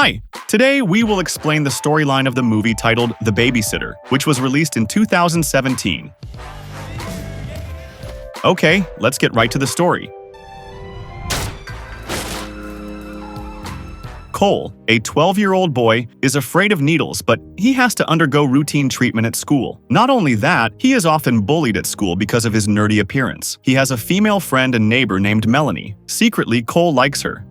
Hi! Today we will explain the storyline of the movie titled The Babysitter, which was released in 2017. Okay, let's get right to the story. Cole, a 12-year-old boy, is afraid of needles, but he has to undergo routine treatment at school. Not only that, he is often bullied at school because of his nerdy appearance. He has a female friend and neighbor named Melanie. Secretly, Cole likes her.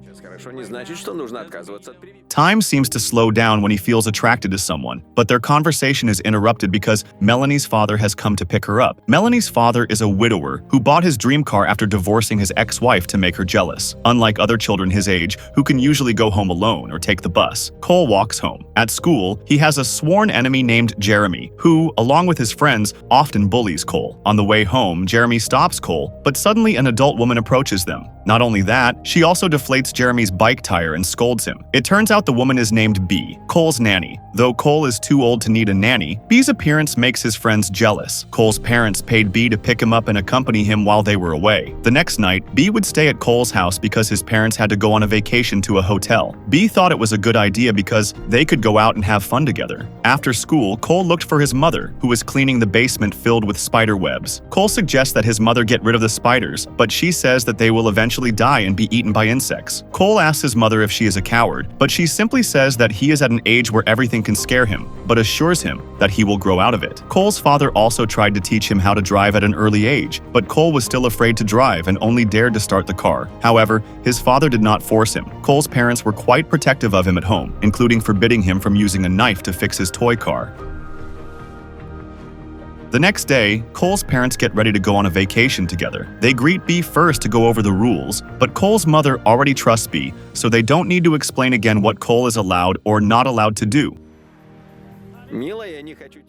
Time seems to slow down when he feels attracted to someone, but their conversation is interrupted because Melanie's father has come to pick her up. Melanie's father is a widower who bought his dream car after divorcing his ex-wife to make her jealous. Unlike other children his age, who can usually go home alone or take the bus, Cole walks home. At school, he has a sworn enemy named Jeremy, who, along with his friends, often bullies Cole. On the way home, Jeremy stops Cole, but suddenly an adult woman approaches them. Not only that, she also deflates Jeremy's bike tire and scolds him. It turns out the woman is named B, Cole's nanny. Though Cole is too old to need a nanny, B's appearance makes his friends jealous. Cole's parents paid B to pick him up and accompany him while they were away. The next night, B would stay at Cole's house because his parents had to go on a vacation to a hotel. B thought it was a good idea because they could go out and have fun together. After school, Cole looked for his mother, who was cleaning the basement filled with spider webs. Cole suggests that his mother get rid of the spiders, but she says that they will eventually die and be eaten by insects. Cole asks his mother if she is a coward, but she simply says that he is at an age where everything can scare him, but assures him that he will grow out of it. Cole's father also tried to teach him how to drive at an early age, but Cole was still afraid to drive and only dared to start the car. However, his father did not force him. Cole's parents were quite protective of him at home, including forbidding him from using a knife to fix his toy car. The next day, Cole's parents get ready to go on a vacation together. They greet B first to go over the rules, but Cole's mother already trusts B, so they don't need to explain again what Cole is allowed or not allowed to do.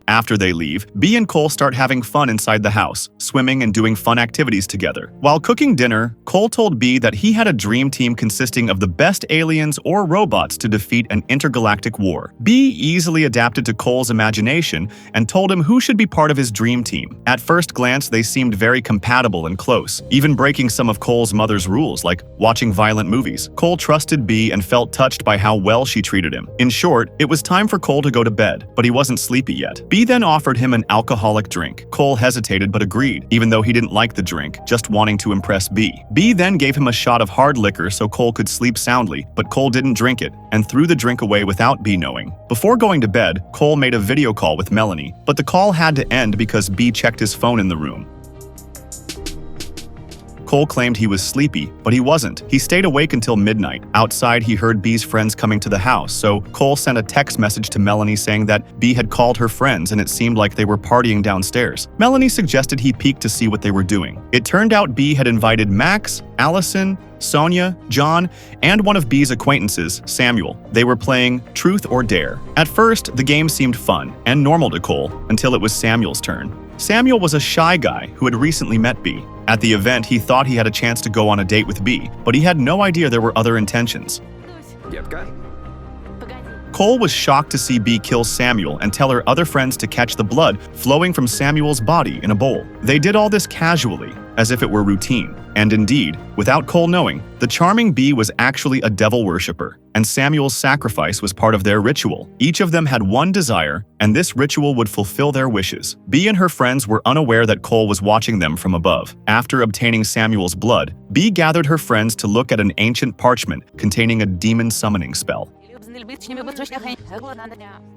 After they leave, B and Cole start having fun inside the house, swimming and doing fun activities together. While cooking dinner, Cole told B that he had a dream team consisting of the best aliens or robots to defeat an intergalactic war. B easily adapted to Cole's imagination and told him who should be part of his dream team. At first glance, they seemed very compatible and close, even breaking some of Cole's mother's rules, like watching violent movies. Cole trusted B and felt touched by how well she treated him. In short, it was time for Cole to go to bed, but he wasn't sleepy yet. B then offered him an alcoholic drink. Cole hesitated but agreed, even though he didn't like the drink, just wanting to impress B. B then gave him a shot of hard liquor so Cole could sleep soundly, but Cole didn't drink it and threw the drink away without B knowing. Before going to bed, Cole made a video call with Melanie, but the call had to end because B checked his phone in the room. Cole claimed he was sleepy, but he wasn't. He stayed awake until midnight. Outside, he heard B's friends coming to the house, so Cole sent a text message to Melanie saying that B had called her friends and it seemed like they were partying downstairs. Melanie suggested he peek to see what they were doing. It turned out B had invited Max, Allison, Sonia, John, and one of B's acquaintances, Samuel. They were playing Truth or Dare. At first, the game seemed fun and normal to Cole until it was Samuel's turn. Samuel was a shy guy who had recently met B. At the event, he thought he had a chance to go on a date with B, but he had no idea there were other intentions. Cole was shocked to see B kill Samuel and tell her other friends to catch the blood flowing from Samuel's body in a bowl. They did all this casually, as if it were routine. And indeed, without Cole knowing, the charming B was actually a devil worshipper, and Samuel's sacrifice was part of their ritual. Each of them had one desire, and this ritual would fulfill their wishes. B and her friends were unaware that Cole was watching them from above. After obtaining Samuel's blood, B gathered her friends to look at an ancient parchment containing a demon summoning spell.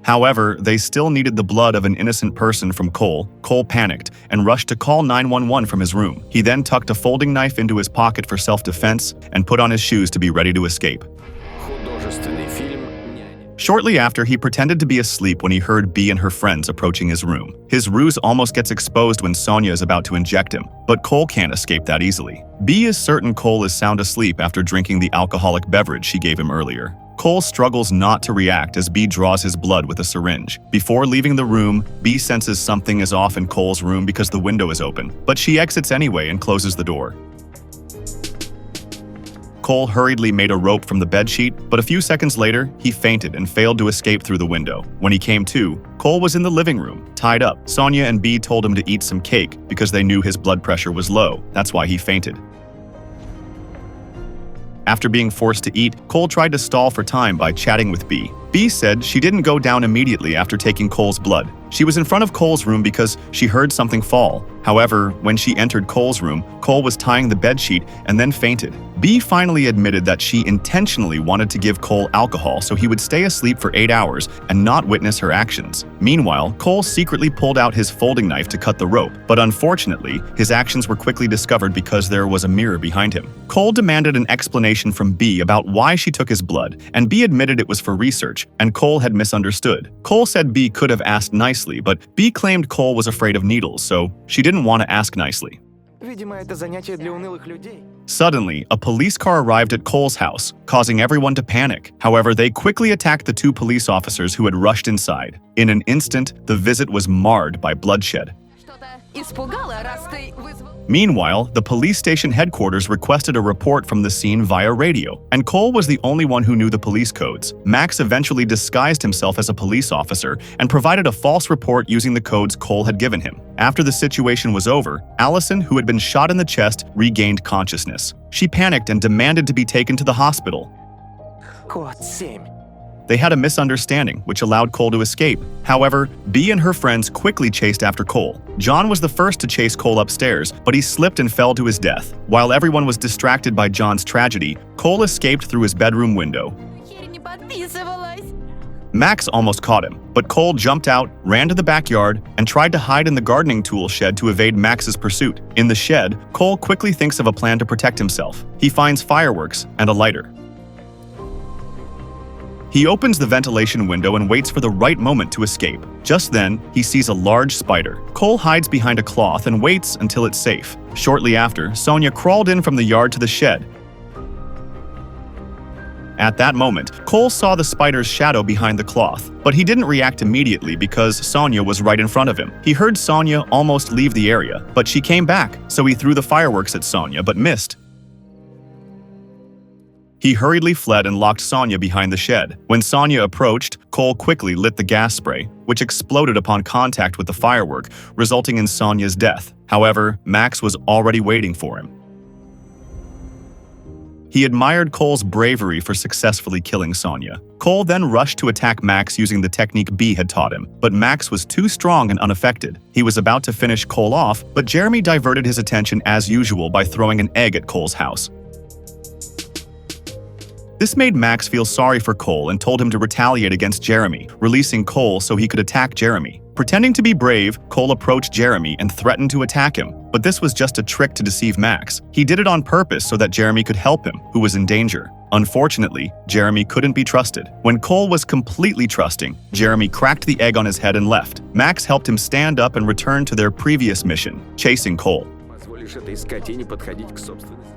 However, they still needed the blood of an innocent person from Cole. Cole panicked and rushed to call 911 from his room. He then tucked a folding knife into his pocket for self-defense and put on his shoes to be ready to escape. Shortly after, he pretended to be asleep when he heard B and her friends approaching his room. His ruse almost gets exposed when Sonia is about to inject him, but Cole can't escape that easily. B is certain Cole is sound asleep after drinking the alcoholic beverage she gave him earlier. Cole struggles not to react as B draws his blood with a syringe. Before leaving the room, B senses something is off in Cole's room because the window is open, but she exits anyway and closes the door. Cole hurriedly made a rope from the bedsheet, but a few seconds later, he fainted and failed to escape through the window. When he came to, Cole was in the living room, tied up. Sonia and B told him to eat some cake because they knew his blood pressure was low. That's why he fainted. After being forced to eat, Cole tried to stall for time by chatting with B. B said she didn't go down immediately after taking Cole's blood. She was in front of Cole's room because she heard something fall. However, when she entered Cole's room, Cole was tying the bedsheet and then fainted. B finally admitted that she intentionally wanted to give Cole alcohol so he would stay asleep for 8 hours and not witness her actions. Meanwhile, Cole secretly pulled out his folding knife to cut the rope, but unfortunately, his actions were quickly discovered because there was a mirror behind him. Cole demanded an explanation from B about why she took his blood, and B admitted it was for research, and Cole had misunderstood. Cole said B could have asked nicely, but B claimed Cole was afraid of needles, so she didn't want to ask nicely. Suddenly, a police car arrived at Cole's house, causing everyone to panic. However, they quickly attacked the 2 police officers who had rushed inside. In an instant, the visit was marred by bloodshed. Meanwhile, the police station headquarters requested a report from the scene via radio, and Cole was the only one who knew the police codes. Max eventually disguised himself as a police officer and provided a false report using the codes Cole had given him. After the situation was over, Allison, who had been shot in the chest, regained consciousness. She panicked and demanded to be taken to the hospital. They had a misunderstanding, which allowed Cole to escape. However, B and her friends quickly chased after Cole. John was the first to chase Cole upstairs, but he slipped and fell to his death. While everyone was distracted by John's tragedy, Cole escaped through his bedroom window. Max almost caught him, but Cole jumped out, ran to the backyard, and tried to hide in the gardening tool shed to evade Max's pursuit. In the shed, Cole quickly thinks of a plan to protect himself. He finds fireworks and a lighter. He opens the ventilation window and waits for the right moment to escape. Just then, he sees a large spider. Cole hides behind a cloth and waits until it's safe. Shortly after, Sonia crawled in from the yard to the shed. At that moment, Cole saw the spider's shadow behind the cloth, but he didn't react immediately because Sonia was right in front of him. He heard Sonia almost leave the area, but she came back, so he threw the fireworks at Sonia but missed. He hurriedly fled and locked Sonia behind the shed. When Sonia approached, Cole quickly lit the gas spray, which exploded upon contact with the firework, resulting in Sonia's death. However, Max was already waiting for him. He admired Cole's bravery for successfully killing Sonia. Cole then rushed to attack Max using the technique B had taught him, but Max was too strong and unaffected. He was about to finish Cole off, but Jeremy diverted his attention as usual by throwing an egg at Cole's house. This made Max feel sorry for Cole and told him to retaliate against Jeremy, releasing Cole so he could attack Jeremy. Pretending to be brave, Cole approached Jeremy and threatened to attack him, but this was just a trick to deceive Max. He did it on purpose so that Jeremy could help him, who was in danger. Unfortunately, Jeremy couldn't be trusted. When Cole was completely trusting, Jeremy cracked the egg on his head and left. Max helped him stand up and return to their previous mission, chasing Cole.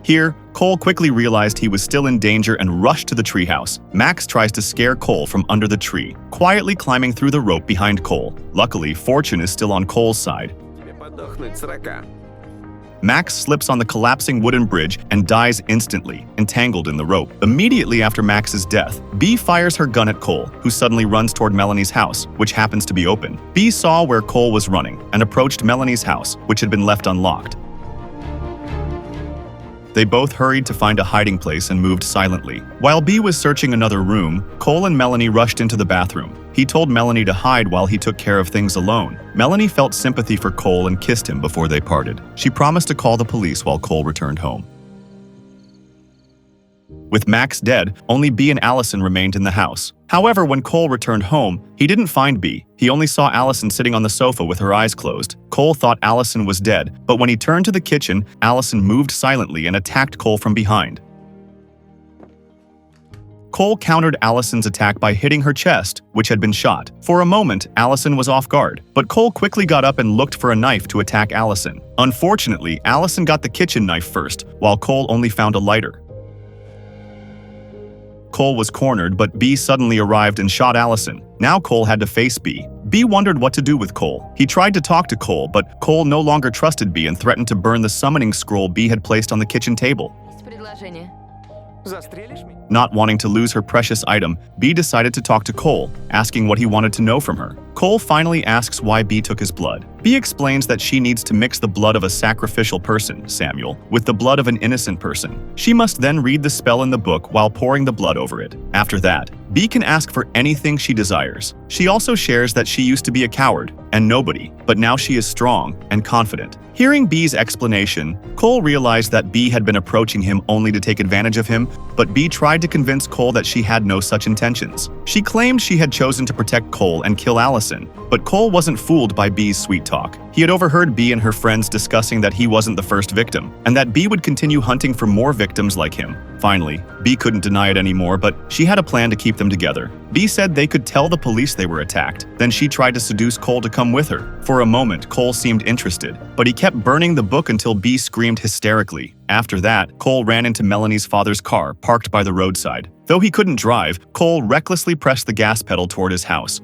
Here, Cole quickly realized he was still in danger and rushed to the treehouse. Max tries to scare Cole from under the tree, quietly climbing through the rope behind Cole. Luckily, fortune is still on Cole's side. Max slips on the collapsing wooden bridge and dies instantly, entangled in the rope. Immediately after Max's death, B fires her gun at Cole, who suddenly runs toward Melanie's house, which happens to be open. B saw where Cole was running and approached Melanie's house, which had been left unlocked. They both hurried to find a hiding place and moved silently. While B was searching another room, Cole and Melanie rushed into the bathroom. He told Melanie to hide while he took care of things alone. Melanie felt sympathy for Cole and kissed him before they parted. She promised to call the police while Cole returned home. With Max dead, only B and Allison remained in the house. However, when Cole returned home, he didn't find B. He only saw Allison sitting on the sofa with her eyes closed. Cole thought Allison was dead, but when he turned to the kitchen, Allison moved silently and attacked Cole from behind. Cole countered Allison's attack by hitting her chest, which had been shot. For a moment, Allison was off guard, but Cole quickly got up and looked for a knife to attack Allison. Unfortunately, Allison got the kitchen knife first, while Cole only found a lighter. Cole was cornered, but B suddenly arrived and shot Allison. Now Cole had to face B. B wondered what to do with Cole. He tried to talk to Cole, but Cole no longer trusted B and threatened to burn the summoning scroll B had placed on the kitchen table. Not wanting to lose her precious item, B decided to talk to Cole, asking what he wanted to know from her. Cole finally asks why B took his blood. B explains that she needs to mix the blood of a sacrificial person, Samuel, with the blood of an innocent person. She must then read the spell in the book while pouring the blood over it. After that, B can ask for anything she desires. She also shares that she used to be a coward and nobody, but now she is strong and confident. Hearing B's explanation, Cole realized that B had been approaching him only to take advantage of him, but B tried to convince Cole that she had no such intentions. She claimed she had chosen to protect Cole and kill Allison, but Cole wasn't fooled by B's sweet talk. He had overheard B and her friends discussing that he wasn't the first victim, and that B would continue hunting for more victims like him. Finally, B couldn't deny it anymore, but she had a plan to keep them together. B said they could tell the police they were attacked. Then she tried to seduce Cole to come with her. For a moment, Cole seemed interested, but he kept burning the book until B screamed hysterically. After that, Cole ran into Melanie's father's car, parked by the roadside. Though he couldn't drive, Cole recklessly pressed the gas pedal toward his house.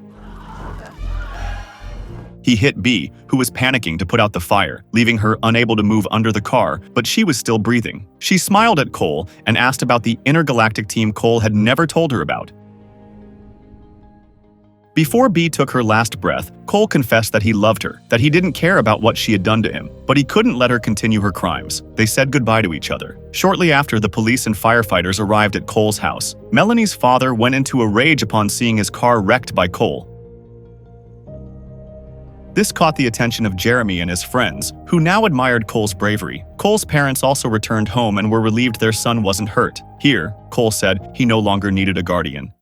He hit B, who was panicking to put out the fire, leaving her unable to move under the car, but she was still breathing. She smiled at Cole and asked about the intergalactic team Cole had never told her about. Before B took her last breath, Cole confessed that he loved her, that he didn't care about what she had done to him, but he couldn't let her continue her crimes. They said goodbye to each other. Shortly after, the police and firefighters arrived at Cole's house. Melanie's father went into a rage upon seeing his car wrecked by Cole. This caught the attention of Jeremy and his friends, who now admired Cole's bravery. Cole's parents also returned home and were relieved their son wasn't hurt. Here, Cole said he no longer needed a guardian.